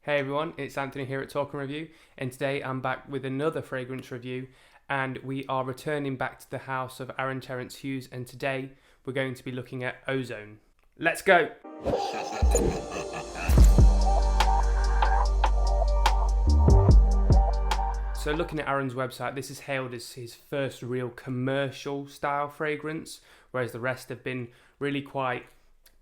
Hey everyone, it's Anthony here at Talk and Review, and today I'm back with another fragrance review, and we are returning back to the house of Aaron Terence Hughes, and today we're going to be looking at Ozone. Let's go! So looking at Aaron's website, this is hailed as his first real commercial style fragrance, whereas the rest have been really quite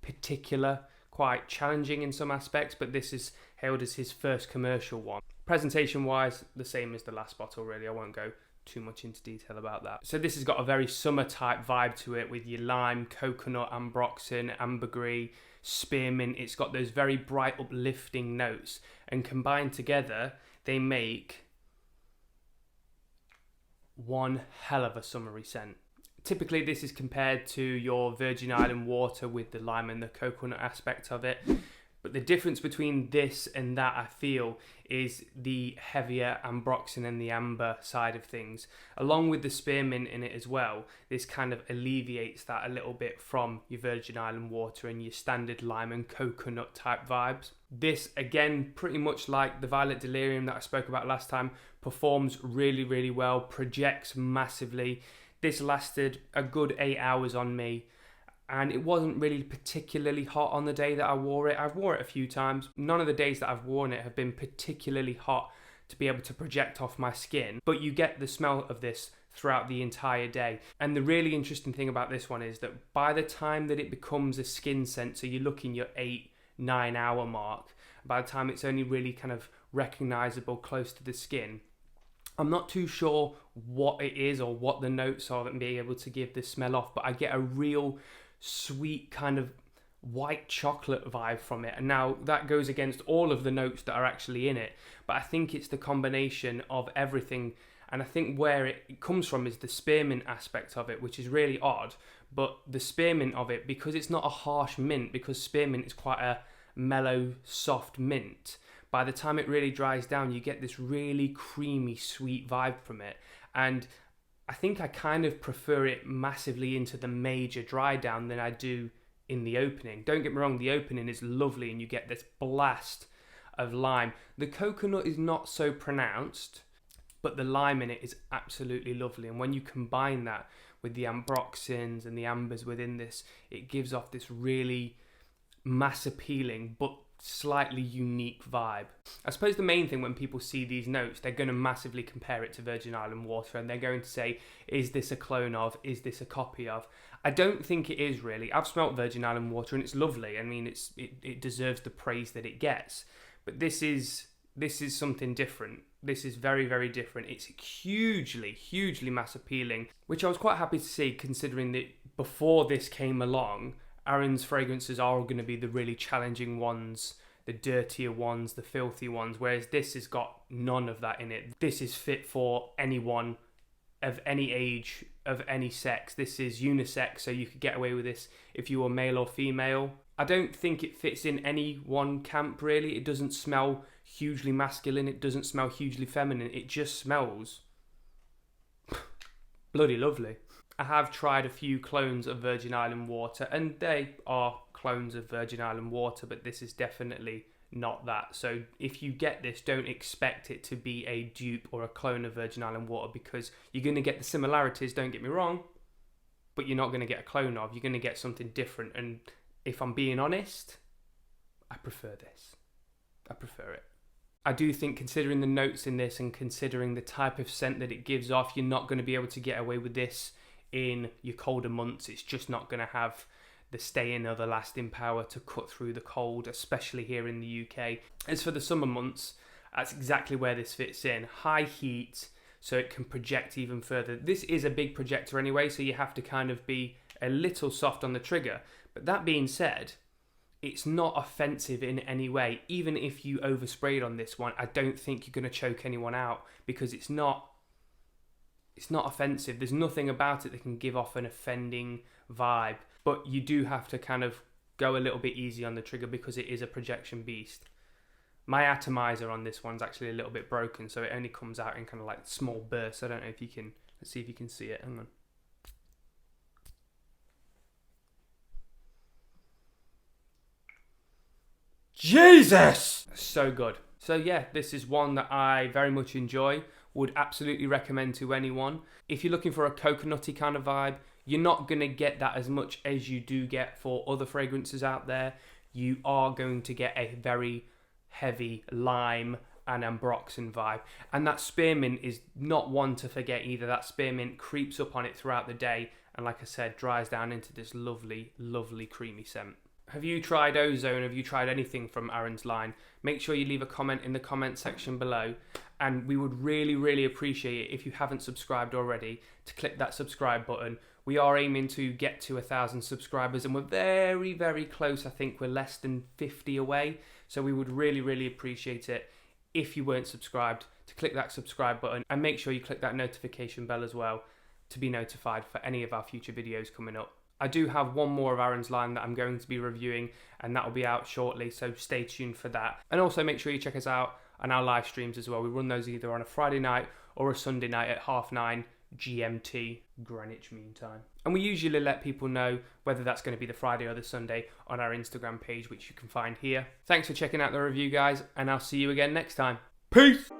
particular, quite challenging in some aspects, but this is hailed as his first commercial one. Presentation wise, the same as the last bottle really, I won't go too much into detail about that. So this has got a very summer type vibe to it with your lime, coconut, ambroxan, ambergris, spearmint. It's got those very bright uplifting notes, and combined together they make one hell of a summery scent. Typically this is compared to your Virgin Island water with the lime and the coconut aspect of it. But the difference between this and that, I feel, is the heavier ambroxan and the amber side of things. Along with the spearmint in it as well, this kind of alleviates that a little bit from your Virgin Island water and your standard lime and coconut type vibes. This, again, pretty much like the Violet Delirium that I spoke about last time, performs really, really well, projects massively. This lasted a good 8 hours on me, and it wasn't really particularly hot on the day that I wore it. I've wore it a few times. None of the days that I've worn it have been particularly hot to be able to project off my skin, but you get the smell of this throughout the entire day. And the really interesting thing about this one is that by the time that it becomes a skin scent, so you're looking your 8-9 hour mark, by the time it's only really kind of recognizable close to the skin, I'm not too sure what it is or what the notes are that being able to give this smell off, but I get a real sweet kind of white chocolate vibe from it. And now that goes against all of the notes that are actually in it, but I think it's the combination of everything. And I think where it comes from is the spearmint aspect of it, which is really odd. But the spearmint of it, because it's not a harsh mint, because spearmint is quite a mellow, soft mint, by the time it really dries down, you get this really creamy, sweet vibe from it. And I think I kind of prefer it massively into the major dry down than I do in the opening. Don't get me wrong, the opening is lovely and you get this blast of lime. The coconut is not so pronounced, but the lime in it is absolutely lovely. And when you combine that with the ambroxans and the ambers within this, it gives off this really mass appealing but slightly unique vibe. I suppose the main thing when people see these notes, they're going to massively compare it to Virgin Island water, and they're going to say, is this a clone of, is this a copy of? I don't think it is really. I've smelt Virgin Island water and it's lovely. I mean, it deserves the praise that it gets, but this is something different. This is very, very different. It's hugely mass appealing, which I was quite happy to see, considering that before this came along, Aaron's fragrances are going to be the really challenging ones, the dirtier ones, the filthy ones, whereas this has got none of that in it. This is fit for anyone of any age, of any sex. This is unisex, so you could get away with this if you were male or female. I don't think it fits in any one camp really. It doesn't smell hugely masculine, it doesn't smell hugely feminine, it just smells bloody lovely. I have tried a few clones of Virgin Island water, and they are clones of Virgin Island water, but this is definitely not that. So if you get this, don't expect it to be a dupe or a clone of Virgin Island water, because you're going to get the similarities, don't get me wrong, but you're not going to get a clone of. You're going to get something different, and if I'm being honest, I prefer this. I prefer it. I do think, considering the notes in this and considering the type of scent that it gives off, you're not going to be able to get away with this in your colder months. It's just not going to have the staying or the lasting power to cut through the cold, especially here in the UK. As for the summer months, that's exactly where this fits in. High heat, so it can project even further. This is a big projector anyway, so you have to kind of be a little soft on the trigger. But that being said, it's not offensive in any way. Even if you oversprayed on this one, I don't think you're going to choke anyone out, because it's not offensive. There's nothing about it that can give off an offending vibe, but you do have to kind of go a little bit easy on the trigger because it is a projection beast. My atomizer on this one's actually a little bit broken, so it only comes out in kind of like small bursts. I don't know if you can, let's see if you can see it. Hang on. Jesus! So good. So yeah, this is one that I very much enjoy, would absolutely recommend to anyone. If you're looking for a coconutty kind of vibe, you're not going to get that as much as you do get for other fragrances out there. You are going to get a very heavy lime and ambroxan vibe. And that spearmint is not one to forget either. That spearmint creeps up on it throughout the day and, like I said, dries down into this lovely, lovely creamy scent. Have you tried Ozone? Have you tried anything from Aaron's line? Make sure you leave a comment in the comment section below. And we would really, really appreciate it if you haven't subscribed already to click that subscribe button. We are aiming to get to 1,000 subscribers and we're very, very close. I think we're less than 50 away. So we would really, really appreciate it if you weren't subscribed to click that subscribe button, and make sure you click that notification bell as well to be notified for any of our future videos coming up. I do have one more of Aaron's line that I'm going to be reviewing, and that will be out shortly, so stay tuned for that. And also make sure you check us out on our live streams as well. We run those either on a Friday night or a Sunday night at 9:30 GMT, Greenwich Mean Time. And we usually let people know whether that's going to be the Friday or the Sunday on our Instagram page, which you can find here. Thanks for checking out the review, guys, and I'll see you again next time. Peace!